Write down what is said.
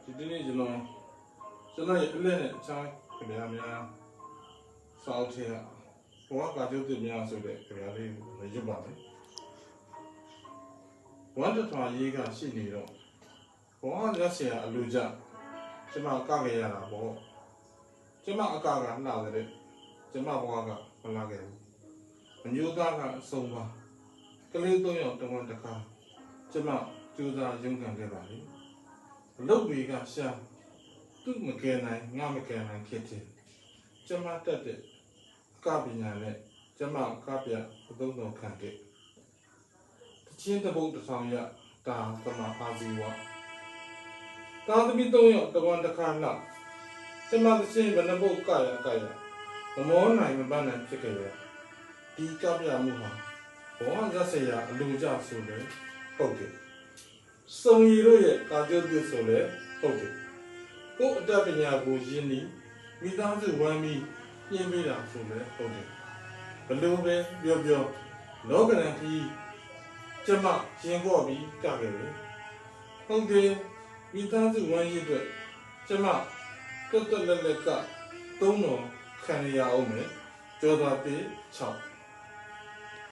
ဒီနေ့ကျွန်တော်ရဲ့အလက်နဲ့အခြားခင်ဗျာများစောက်ထဲကဘောကကာကျုပ်တင်များဆိုတဲ့ခင်ဗျာလေးကိုရွတ်ပါမယ်ဝမ်းတထွာရေးကရှိနေတော့ဘောကလက်ဆရာအလူကြကျွန်မကခဲ့ရတာပေါ့ကျွန်မအကကနှာတဲ့ကျွန်မဘဝကမလာခဲ့ဘူးအညိုးသားကအဆုံးပါကလေး၃ယောက်တဝန်တခါကျွန်မကြိုးစားရုန်းကန်ခဲ့ပါလေအလုပ်တွေကရှာသူ့မကယ်နိုင်ငါမကယ်နိုင်ဖြစ်တယ်ကျွန်မတက်တဲ့အကပညာနဲ့ကျွန်မကပြအသုံးတော်ခံခဲ့တချင်းတပုတ်တစ်ဆောင်ရတာသမအာဇီဝတာသမီ၃ယောက်တဝန်တခါလောက်ကျွန်မတချင်းဘယ်နှပုတ်ကရမမောနိုင်မပန်းနိုင်ဖြစ်ခဲ့ရဒီကပြမှုဟာဘောကဇက်ဆရာအလူကြဆိုလေဟုတ်တယ်စုံရီတို့ရဲ့ကာကျုပ်သစ်ဆိုလေဟုတ်တယ်ကို့အတတ်ပညာကိုရင်းနှီးမိသားစုဝမ်းပြီးပြင်းပေးတာဆိုလေဟုတ်တယ်ဘလို့ပဲပြောလောကရန်ကြီးကျမရင်ကော့ပြီးကခဲ့တယ်ဟုတ်တယ်မိသားစုဝမ်းရည်အတွက်ကျမတွတ်လက်ကသုံးတော်ခံရအောင်မယ်ကြော်သာပြေ6